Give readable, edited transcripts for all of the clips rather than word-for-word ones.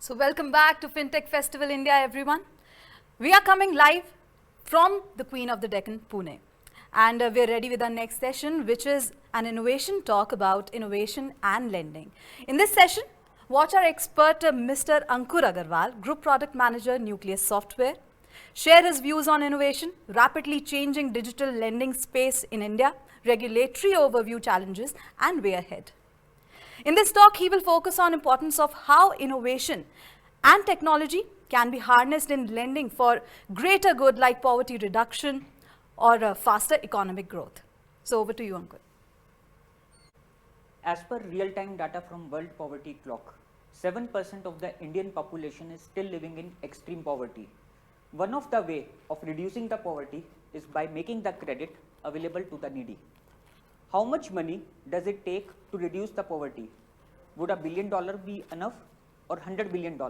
So welcome back to FinTech Festival India, everyone. We are coming live from the Queen of the Deccan, Pune. And we're ready with our next session, which is an innovation talk about innovation and lending. In this session, watch our expert, Mr. Ankur Aggarwal, Group Product Manager, Nucleus Software, share his views on innovation, rapidly changing digital lending space in India, regulatory overview challenges, and way ahead. In this talk, he will focus on importance of how innovation and technology can be harnessed in lending for greater good like poverty reduction or faster economic growth. So over to you, Ankur. As per real-time data from World Poverty Clock, 7% of the Indian population is still living in extreme poverty. One of the way of reducing the poverty is by making the credit available to the needy. How much money does it take to reduce the poverty? Would $1 billion be enough or $100 billion?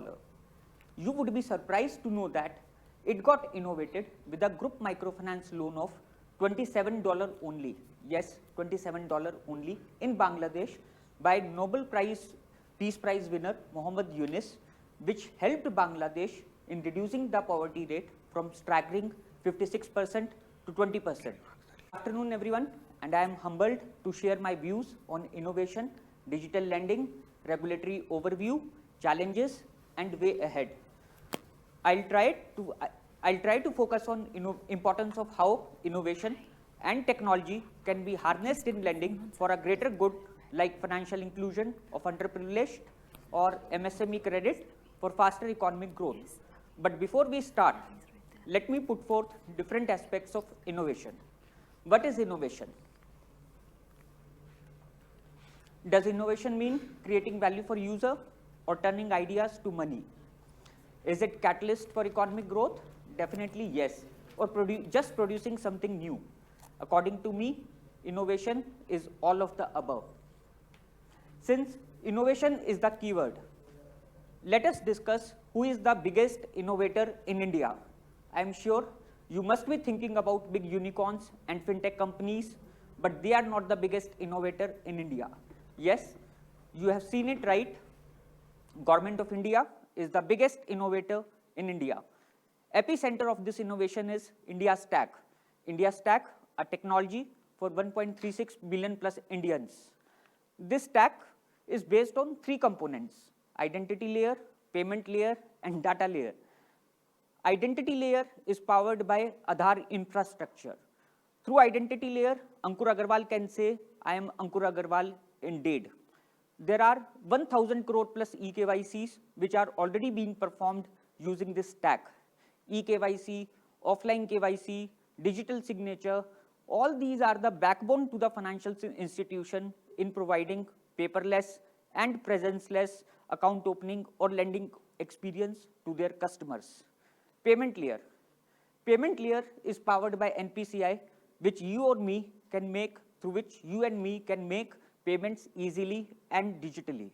You would be surprised to know that it got innovated with a group microfinance loan of $27 only. Yes, $27 only in Bangladesh by Nobel Peace Prize winner Muhammad Yunus, which helped Bangladesh in reducing the poverty rate from staggering 56% to 20%. Good afternoon, everyone, and I am humbled to share my views on innovation, digital lending, regulatory overview, challenges, and way ahead. I'll try to focus on importance of how innovation and technology can be harnessed in lending for a greater good like financial inclusion of underprivileged or MSME credit for faster economic growth. But before we start, let me put forth different aspects of innovation. What is innovation? Does innovation mean creating value for user or turning ideas to money? Is it catalyst for economic growth? Definitely yes. Or just producing something new? According to me, innovation is all of the above. Since innovation is the keyword, let us discuss who is the biggest innovator in India. I am sure you must be thinking about big unicorns and fintech companies, but they are not the biggest innovator in India. Yes, you have seen it right. Government of India is the biggest innovator in India. Epicenter of this innovation is India Stack. India Stack, a technology for 1.36 billion plus Indians. This stack is based on 3 components: identity layer, payment layer, and data layer. Identity layer is powered by Aadhaar infrastructure. Through identity layer, Ankur Aggarwal can say, I am Ankur Aggarwal indeed. There are 1000 crore plus eKYCs which are already being performed using this stack. eKYC, offline KYC, digital signature, all these are the backbone to the financial institution in providing paperless and presence-less account opening or lending experience to their customers. Payment layer. Payment layer is powered by NPCI, which you or me can make, through which you and me can make payments easily and digitally.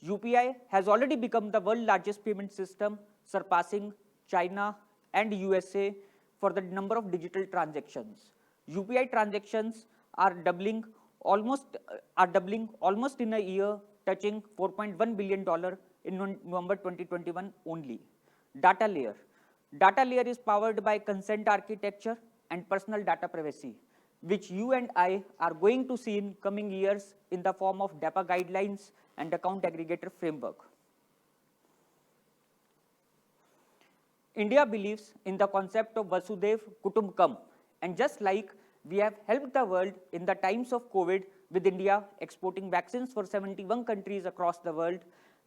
UPI has already become the world's largest payment system, surpassing China and USA for the number of digital transactions. UPI transactions are doubling almost in a year, touching $4.1 billion in November 2021 only. Data layer. Data layer is powered by consent architecture and personal data privacy, which you and I are going to see in coming years in the form of DAPA guidelines and account aggregator framework. India believes in the concept of Vasudev Kutumbakam, and just like we have helped the world in the times of COVID with India exporting vaccines for 71 countries across the world,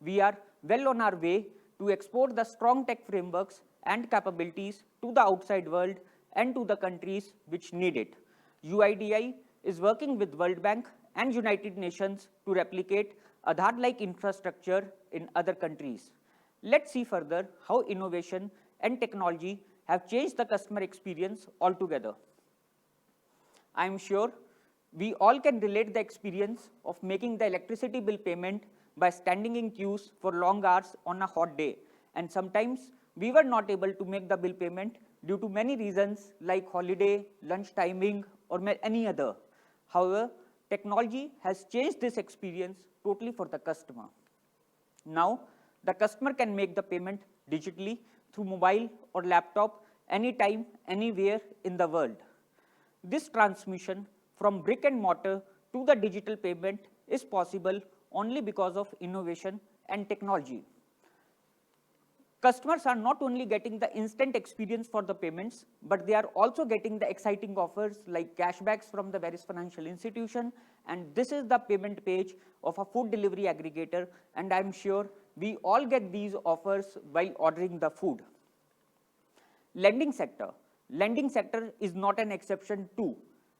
we are well on our way to export the strong tech frameworks and capabilities to the outside world and to the countries which need it. UIDAI is working with World Bank and United Nations to replicate Aadhaar-like infrastructure in other countries. Let's see further how innovation and technology have changed the customer experience altogether. I am sure we all can relate the experience of making the electricity bill payment by standing in queues for long hours on a hot day, and sometimes we were not able to make the bill payment due to many reasons like holiday, lunch timing, or any other. However, technology has changed this experience totally for the customer. Now, The customer can make the payment digitally through mobile or laptop anytime, anywhere in the world. This transmission from brick and mortar to the digital payment is possible only because of innovation and technology. Customers are not only getting the instant experience for the payments, but they are also getting the exciting offers like cashbacks from the various financial institution. And this is the payment page of a food delivery aggregator. And I'm sure we all get these offers while ordering the food. Lending sector. Lending sector is not an exception too.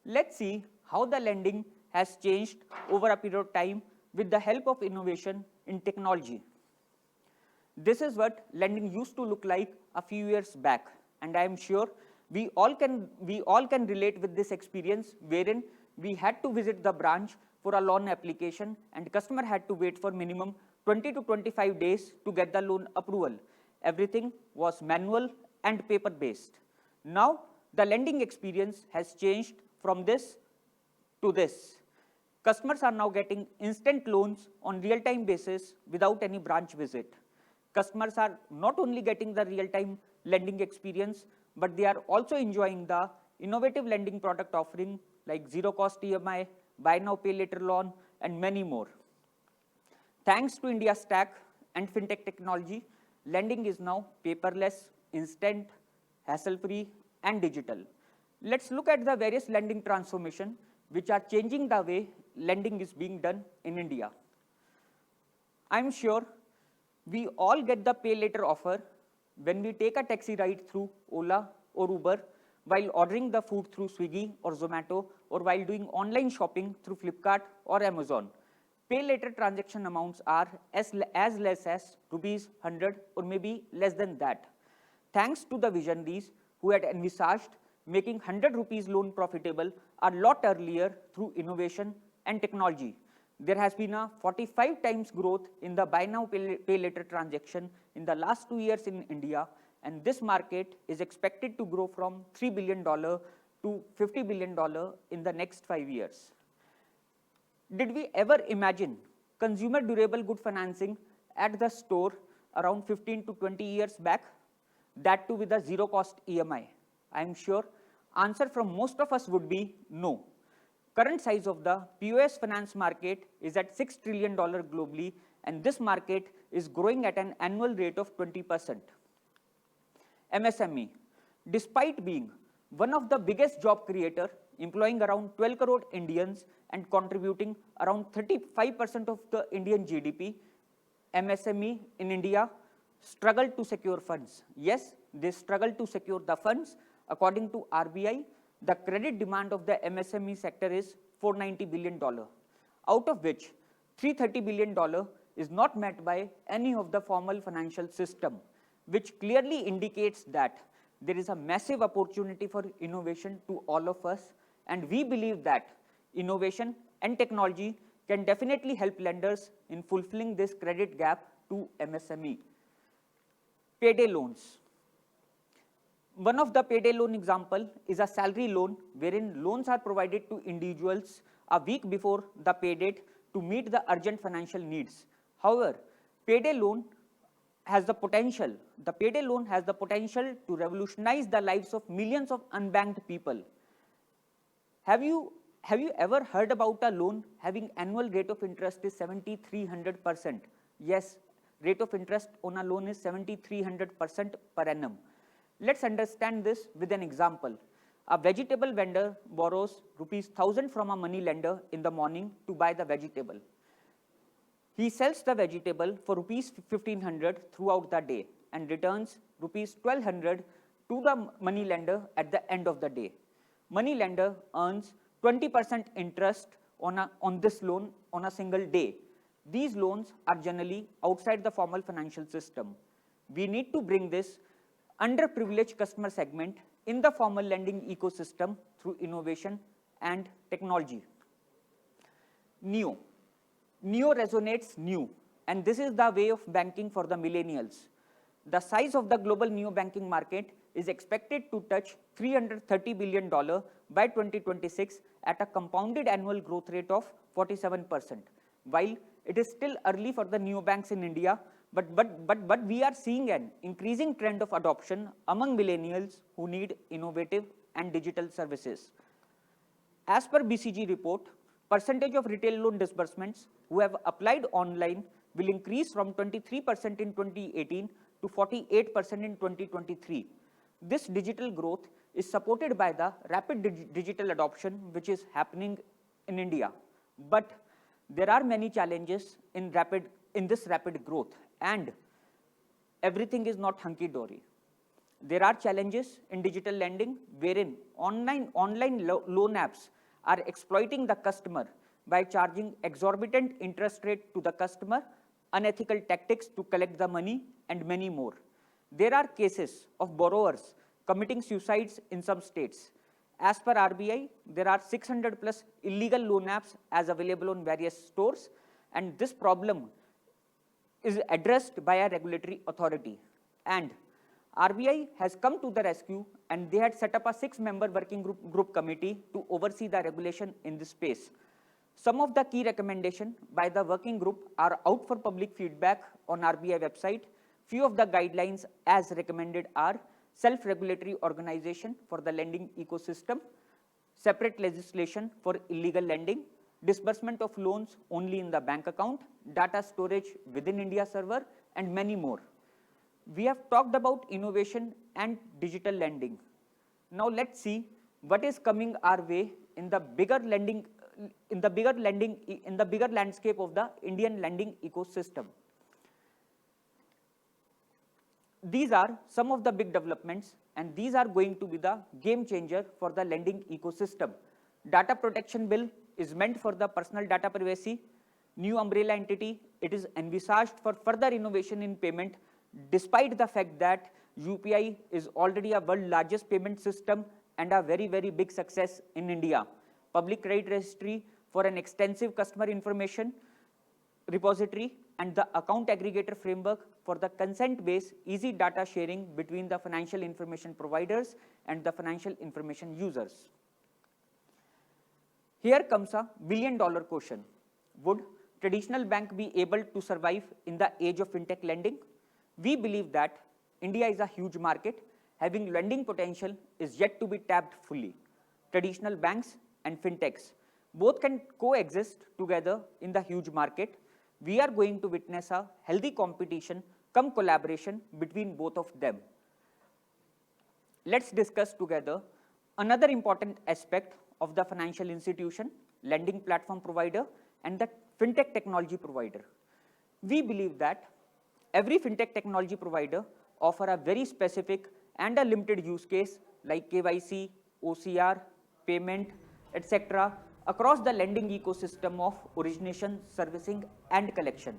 Let's see how the lending has changed over a period of time with the help of innovation in technology. This is what lending used to look like a few years back, and I am sure we all can relate with this experience wherein we had to visit the branch for a loan application and customer had to wait for minimum 20 to 25 days to get the loan approval. Everything was manual and paper based. Now the lending experience has changed from this to this. Customers are now getting instant loans on real-time basis without any branch visit. Customers are not only getting the real-time lending experience, but they are also enjoying the innovative lending product offering like zero-cost EMI, buy now, pay later loan, and many more. Thanks to India's stack and FinTech technology, lending is now paperless, instant, hassle-free, and digital. Let's look at the various lending transformation which are changing the way lending is being done in India. I'm sure we all get the pay later offer when we take a taxi ride through Ola or Uber, while ordering the food through Swiggy or Zomato, or while doing online shopping through Flipkart or Amazon. Pay later transaction amounts are as less as rupees 100 or maybe less than that. Thanks to the visionaries who had envisaged making 100 rupees loan profitable a lot earlier through innovation and technology. There has been a 45 times growth in the buy now pay later transaction in the last 2 years in India, and this market is expected to grow from $3 billion to $50 billion in the next 5 years. Did we ever imagine consumer durable good financing at the store around 15 to 20 years back? That too with a zero cost EMI. I am sure answer from most of us would be no. Current size of the POS finance market is at $6 trillion globally, and this market is growing at an annual rate of 20%. MSME, despite being one of the biggest job creator, employing around 12 crore Indians and contributing around 35% of the Indian GDP, MSME in India struggle to secure funds. Yes, they struggle to secure the funds. According to RBI, the credit demand of the MSME sector is $490 billion, out of which $330 billion is not met by any of the formal financial system, which clearly indicates that there is a massive opportunity for innovation to all of us, and we believe that innovation and technology can definitely help lenders in fulfilling this credit gap to MSME. Payday loans. One of the payday loan example is a salary loan wherein loans are provided to individuals a week before the pay date to meet the urgent financial needs. However, payday loan has the potential to revolutionize the lives of millions of unbanked people. Have you ever heard about a loan having annual rate of interest is 7,300%? Yes, rate of interest on a loan is 7,300% per annum. Let's understand this with an example. A vegetable vendor borrows ₹1,000 from a money lender in the morning to buy the vegetable. He sells the vegetable for ₹1,500 throughout the day and returns ₹1,200 to the money lender at the end of the day. Money lender earns 20% interest on this loan on a single day. These loans are generally outside the formal financial system. We need to bring this underprivileged customer segment in the formal lending ecosystem through innovation and technology. Neo resonates new, and this is the way of banking for the millennials. The size of the global neo banking market is expected to touch $330 billion by 2026 at a compounded annual growth rate of 47%. While it is still early for the neobanks in India, But we are seeing an increasing trend of adoption among millennials who need innovative and digital services. As per BCG report, percentage of retail loan disbursements who have applied online will increase from 23% in 2018 to 48% in 2023. This digital growth is supported by the rapid digital adoption which is happening in India. But there are many challenges in this rapid growth, and everything is not hunky-dory. There are challenges in digital lending wherein online loan apps are exploiting the customer by charging exorbitant interest rate to the customer, unethical tactics to collect the money, and many more. There are cases of borrowers committing suicides in some states. As per RBI, there are 600 plus illegal loan apps as available on various stores, and this problem is addressed by a regulatory authority. And RBI has come to the rescue, and they had set up a 6-member working group committee to oversee the regulation in this space. Some of the key recommendations by the working group are out for public feedback on RBI website. Few of the guidelines as recommended are self-regulatory organization for the lending ecosystem, separate legislation for illegal lending, disbursement of loans only in the bank account, data storage within India server, and many more. We have talked about innovation and digital lending. Now let's see what is coming our way in the bigger landscape of the Indian lending ecosystem. These are some of the big developments, and these are going to be the game changer for the lending ecosystem. Data protection bill is meant for the personal data privacy. New umbrella entity, it is envisaged for further innovation in payment, despite the fact that UPI is already a world largest payment system and a very, very big success in India. Public credit registry for an extensive customer information repository, and the account aggregator framework for the consent-based easy data sharing between the financial information providers and the financial information users. Here comes a billion-dollar question. Would traditional bank be able to survive in the age of fintech lending? We believe that India is a huge market, having lending potential is yet to be tapped fully. Traditional banks and fintechs both can coexist together in the huge market. We are going to witness a healthy competition come collaboration between both of them. Let's discuss together another important aspect of the financial institution, lending platform provider, and the fintech technology provider. We believe that every fintech technology provider offer a very specific and a limited use case like KYC, OCR, payment, etc. across the lending ecosystem of origination, servicing, and collection.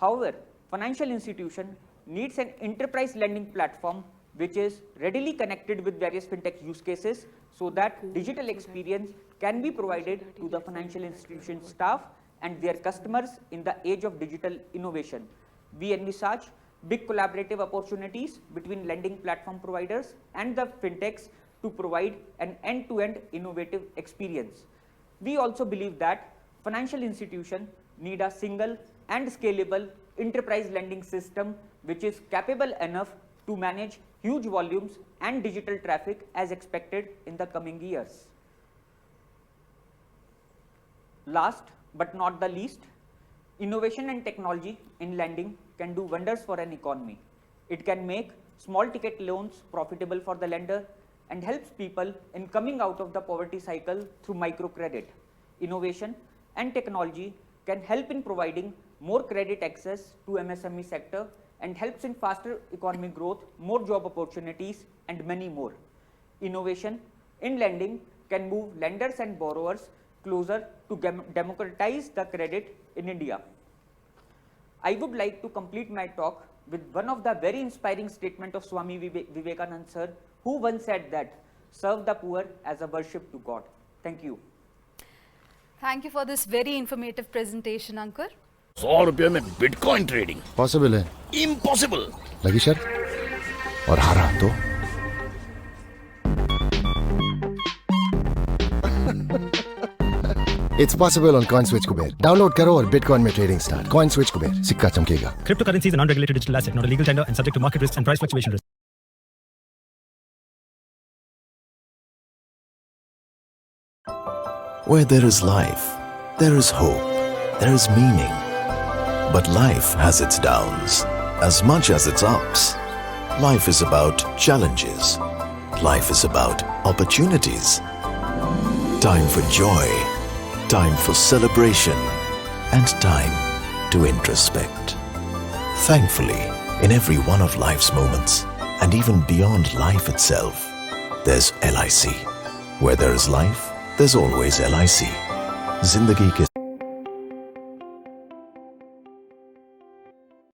However, financial institution needs an enterprise lending platform which is readily connected with various fintech use cases so that digital experience can be provided to the financial institution staff and their customers in the age of digital innovation. We envisage big collaborative opportunities between lending platform providers and the fintechs to provide an end-to-end innovative experience. We also believe that financial institutions need a single and scalable enterprise lending system which is capable enough to manage huge volumes and digital traffic as expected in the coming years. Last but not the least, innovation and technology in lending can do wonders for an economy. It can make small ticket loans profitable for the lender and helps people in coming out of the poverty cycle through microcredit. Innovation and technology can help in providing more credit access to MSME sector and helps in faster economic growth, more job opportunities, and many more. Innovation in lending can move lenders and borrowers closer to democratize the credit in India. I would like to complete my talk with one of the very inspiring statement of Swami Vivekananda sir, who once said that serve the poor as a worship to God. Thank you. Thank you for this very informative presentation, Ankur. 100 रुपये में bitcoin trading possible है impossible लगी शर्त और हारा तो It's possible on CoinSwitch Kuber. Download करो और Bitcoin में trading start. CoinSwitch Kuber. सिक्का चमकेगा. Cryptocurrency is an unregulated digital asset, not a legal tender and subject to market risks and price fluctuation risks. Where there is life, there is hope, there is meaning. But life has its downs as much as its ups. Life is about challenges. Life is about opportunities. Time for joy, time for celebration, and time to introspect. Thankfully, in every one of life's moments, and even beyond life itself, there's LIC. Where there is life, there's always LIC. Zindagi ke